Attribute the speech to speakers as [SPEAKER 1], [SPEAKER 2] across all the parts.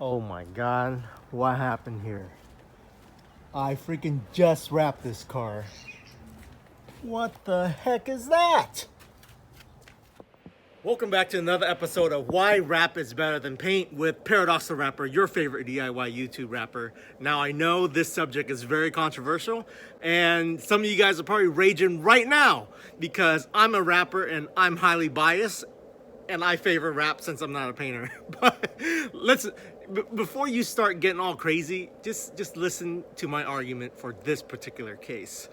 [SPEAKER 1] Oh my god, what happened here? I freaking just wrapped this car. What the heck is that? Welcome back to another episode of Why Wrap is Better Than Paint with Paradox the Rapper, your favorite DIY YouTube rapper. Now I know this subject is very controversial and some of you guys are probably raging right now because I'm a rapper and I'm highly biased and I favor rap since I'm not a painter. But before you start getting all crazy, just listen to my argument for this particular case.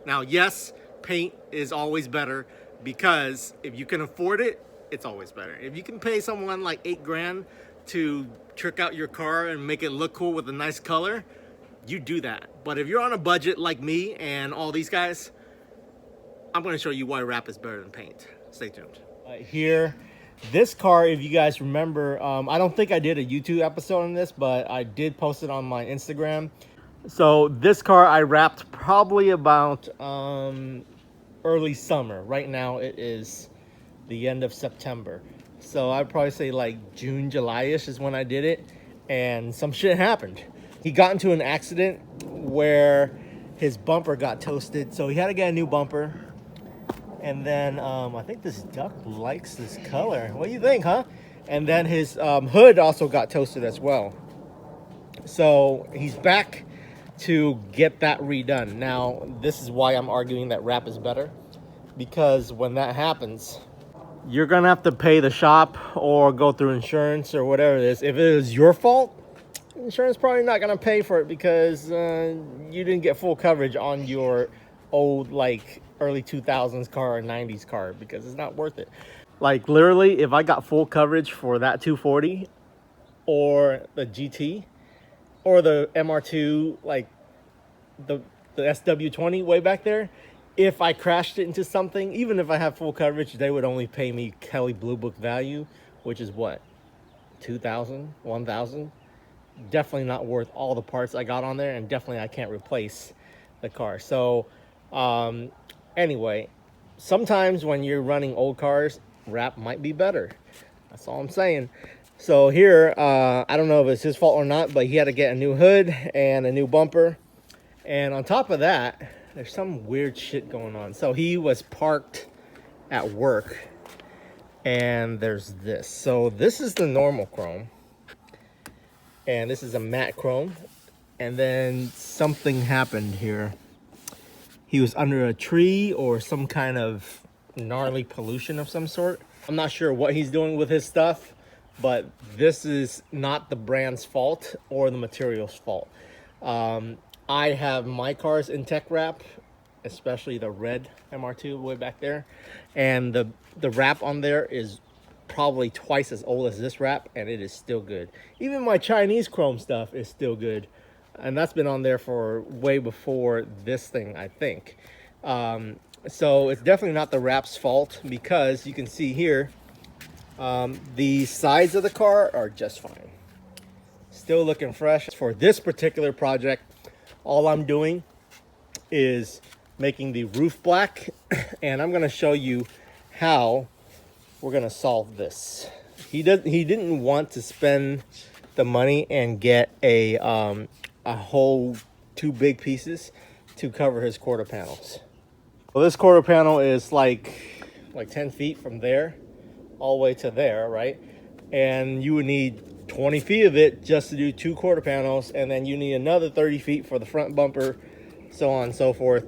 [SPEAKER 1] Now, yes, paint is always better because if you can afford it, it's always better. If you can pay someone like $8 grand to trick out your car and make it look cool with a nice color, you do that. But if you're on a budget like me and all these guys, I'm gonna show you why rap is better than paint. Stay tuned. Here, this car, if you guys remember, I don't think I did a YouTube episode on this, but I did post it on my Instagram. So this car I wrapped probably about early summer. Right now it is the end of September. So I'd probably say like June, July-ish is when I did it. And some shit happened. He got into an accident where his bumper got toasted. So he had to get a new bumper. And then I think this duck likes this color. What do you think, huh? And then his hood also got toasted as well. So he's back to get that redone. Now, this is why I'm arguing that wrap is better. Because when that happens, you're gonna have to pay the shop or go through insurance or whatever it is. If it is your fault, insurance probably not gonna pay for it because you didn't get full coverage on your old, like, early 2000s car or 90s car, because it's not worth it. Like, literally, if I got full coverage for that 240 or the GT or the MR2, like the SW20 way back there, if I crashed it into something, even if I have full coverage, they would only pay me Kelly Blue Book value, which is what, 2,000, 1,000. Definitely not worth all the parts I got on there, and definitely I can't replace the car. So anyway, sometimes when you're running old cars, wrap might be better. That's all I'm saying. So here, I don't know if it's his fault or not, but he had to get a new hood and a new bumper. And on top of that, there's some weird shit going on. So he was parked at work, and there's this. So this is the normal chrome, and this is a matte chrome. And then something happened here. He was under a tree or some kind of gnarly pollution of some sort. I'm not sure what he's doing with his stuff, but this is not the brand's fault or the material's fault. I have my cars in tech wrap, especially the red MR2 way back there. And the wrap on there is probably twice as old as this wrap, and it is still good. Even my Chinese chrome stuff is still good. And that's been on there for way before this thing, I think. So it's definitely not the wrap's fault, because you can see here, the sides of the car are just fine. Still looking fresh. For this particular project, all I'm doing is making the roof black, and I'm gonna show you how we're gonna solve this. He didn't want to spend the money and get a whole 2 big pieces to cover his quarter panels. Well, this quarter panel is like 10 feet from there all the way to there, right? And you would need 20 feet of it just to do 2 quarter panels, and then you need another 30 feet for the front bumper, so on and so forth.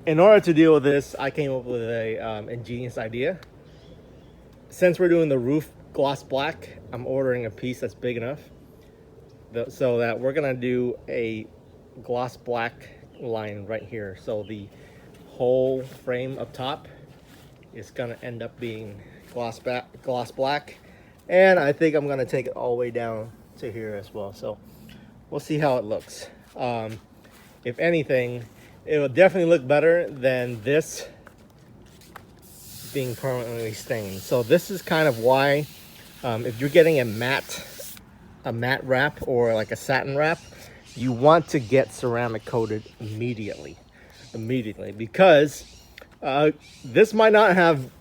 [SPEAKER 1] In order to deal with this, I came up with a ingenious idea. Since we're doing the roof gloss black, I'm ordering a piece that's big enough so that we're gonna do a gloss black line right here. So the whole frame up top is gonna end up being gloss black, and I think I'm gonna take it all the way down to here as well. So we'll see how it looks. If anything, it will definitely look better than this being permanently stained. So this is kind of why, if you're getting a matte wrap or like a satin wrap, you want to get ceramic coated immediately, because this might not have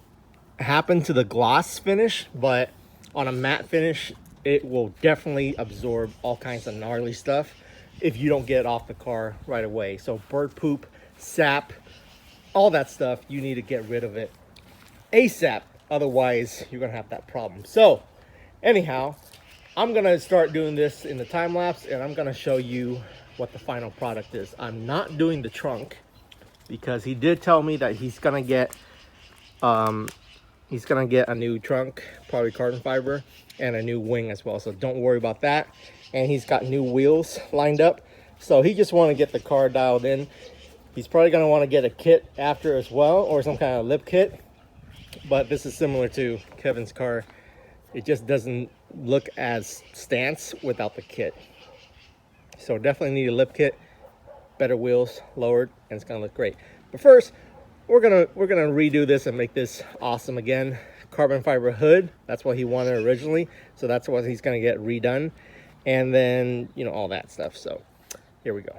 [SPEAKER 1] happened to the gloss finish, but on a matte finish, it will definitely absorb all kinds of gnarly stuff if you don't get it off the car right away. So bird poop, sap, all that stuff, you need to get rid of it ASAP. Otherwise, you're gonna have that problem. So anyhow, I'm gonna start doing this in the time lapse, and I'm gonna show you what the final product is. I'm not doing the trunk because he did tell me that he's gonna get a new trunk, probably carbon fiber, and a new wing as well. So don't worry about that. And he's got new wheels lined up. So he just want to get the car dialed in. He's probably gonna want to get a kit after as well, or some kind of lip kit. But this is similar to Kevin's car. It just doesn't look as stance without the kit. So definitely need a lip kit, better wheels, lowered, and it's gonna look great. But first, we're gonna redo this and make this awesome again. Carbon fiber hood, that's what he wanted originally. So that's what he's gonna get redone. And then, you know, all that stuff. So here we go.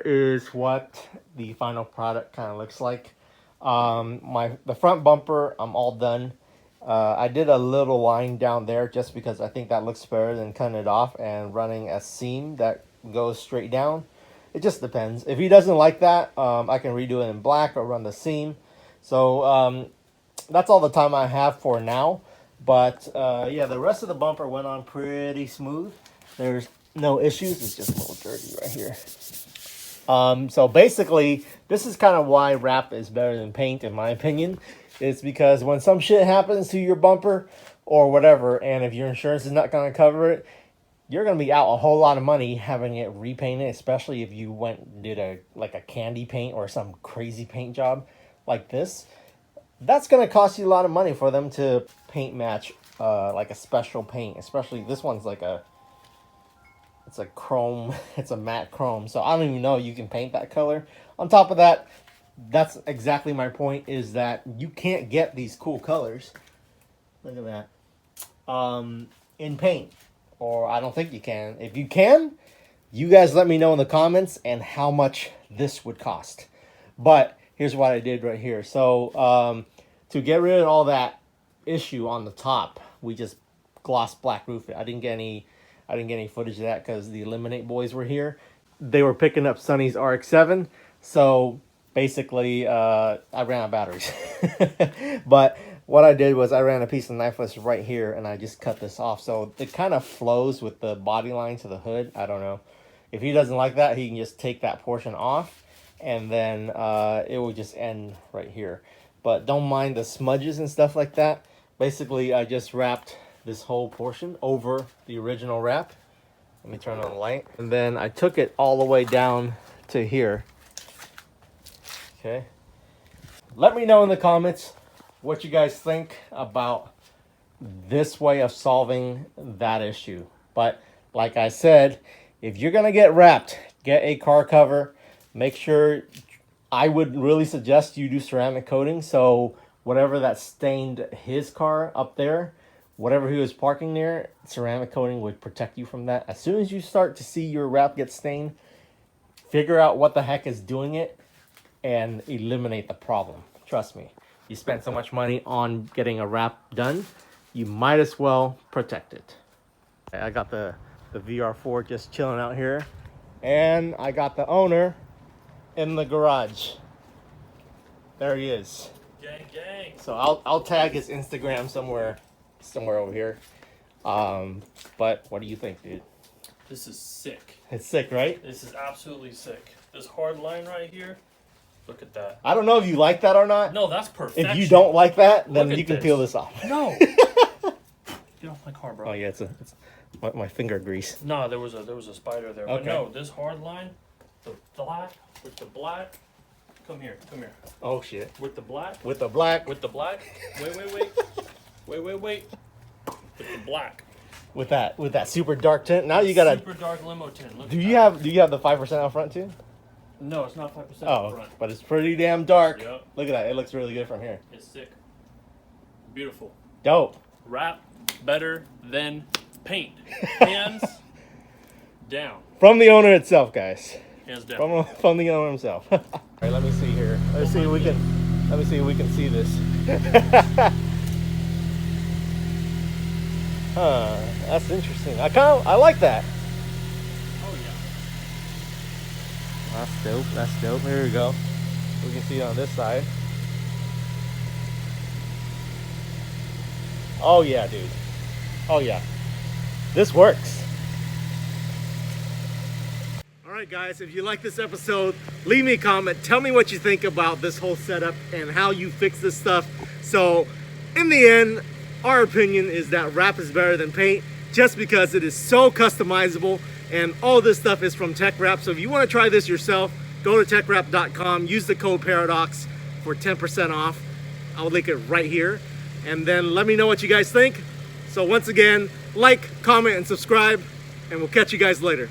[SPEAKER 1] Is what the final product kind of looks like. The front bumper, I'm all done. I did a little line down there just because I think that looks better than cutting it off and running a seam that goes straight down. It just depends. If he doesn't like that, I can redo it in black or run the seam. So that's all the time I have for now. But yeah, the rest of the bumper went on pretty smooth. There's no issues. It's just a little dirty right here. So basically, this is kind of why wrap is better than paint, in my opinion. It's because when some shit happens to your bumper or whatever, and if your insurance is not going to cover it, you're going to be out a whole lot of money having it repainted, especially if you went and did a candy paint or some crazy paint job like this. That's going to cost you a lot of money for them to paint match like a special paint, especially this one's like it's a chrome, it's a matte chrome. So I don't even know you can paint that color. On top of that, that's exactly my point, is that you can't get these cool colors. Look at that. In paint. Or I don't think you can. If you can, you guys let me know in the comments and how much this would cost. But here's what I did right here. So to get rid of all that issue on the top, we just gloss black roof it. I didn't get any footage of that because the Eliminate boys were here. They were picking up Sonny's RX-7. So basically I ran out of batteries. But what I did was I ran a piece of knifeless right here, and I just cut this off, so it kind of flows with the body line to the hood. I don't know if he doesn't like that, he can just take that portion off, and then it will just end right here. But don't mind the smudges and stuff like that. Basically, I just wrapped this whole portion over the original wrap. Let me turn on the light. And then I took it all the way down to here. Okay. Let me know in the comments what you guys think about this way of solving that issue. But like I said, if you're gonna get wrapped, get a car cover. Make sure, I would really suggest you do ceramic coating, so whatever that stained his car up there, whatever he was parking near, ceramic coating would protect you from that. As soon as you start to see your wrap get stained, figure out what the heck is doing it and eliminate the problem. Trust me, you spent so much money on getting a wrap done, you might as well protect it. I got the VR4 just chilling out here, and I got the owner in the garage. There he is.
[SPEAKER 2] Gang, gang.
[SPEAKER 1] So I'll tag his Instagram somewhere over here. But what do you think, dude?
[SPEAKER 2] This is sick.
[SPEAKER 1] It's sick, right?
[SPEAKER 2] This is absolutely sick. This hard line right here. Look at that.
[SPEAKER 1] I don't know if you like that or not.
[SPEAKER 2] No, that's perfection.
[SPEAKER 1] If you don't like that, then
[SPEAKER 2] Look
[SPEAKER 1] you
[SPEAKER 2] at
[SPEAKER 1] can
[SPEAKER 2] this.
[SPEAKER 1] peel this off.
[SPEAKER 2] No. Get off my car, bro.
[SPEAKER 1] Oh yeah, it's my finger grease.
[SPEAKER 2] No, there was a spider there. But
[SPEAKER 1] Okay.
[SPEAKER 2] no, this hard line, the black with the black. Come here.
[SPEAKER 1] Oh shit.
[SPEAKER 2] With the black.
[SPEAKER 1] With the black.
[SPEAKER 2] With the black. Wait. Wait. With the black.
[SPEAKER 1] With that super dark tint. Now you gotta.
[SPEAKER 2] Super dark limo tint. Look
[SPEAKER 1] Do
[SPEAKER 2] at
[SPEAKER 1] you
[SPEAKER 2] that.
[SPEAKER 1] have the 5% out front too?
[SPEAKER 2] No, it's not 5% up
[SPEAKER 1] Oh,
[SPEAKER 2] front.
[SPEAKER 1] but it's pretty damn dark.
[SPEAKER 2] Yep.
[SPEAKER 1] Look at that. It looks really good from here.
[SPEAKER 2] It's sick. Beautiful.
[SPEAKER 1] Dope.
[SPEAKER 2] Wrap better than paint. Hands down.
[SPEAKER 1] From the owner itself, guys.
[SPEAKER 2] Hands down.
[SPEAKER 1] From the owner himself. All right, let me see here. Let me see if we can see this. Huh, that's interesting. I like that.
[SPEAKER 2] Oh yeah.
[SPEAKER 1] That's dope. Here we go. We can see it on this side. Oh yeah, dude. Oh yeah. This works. Alright guys, if you like this episode, leave me a comment. Tell me what you think about this whole setup and how you fix this stuff. So, in the end, our opinion is that wrap is better than paint just because it is so customizable, and all this stuff is from Tech Wrap. So if you want to try this yourself, go to techwrap.com, use the code Paradox for 10% off. I'll link it right here. And then let me know what you guys think. So once again, like, comment, and subscribe, and we'll catch you guys later.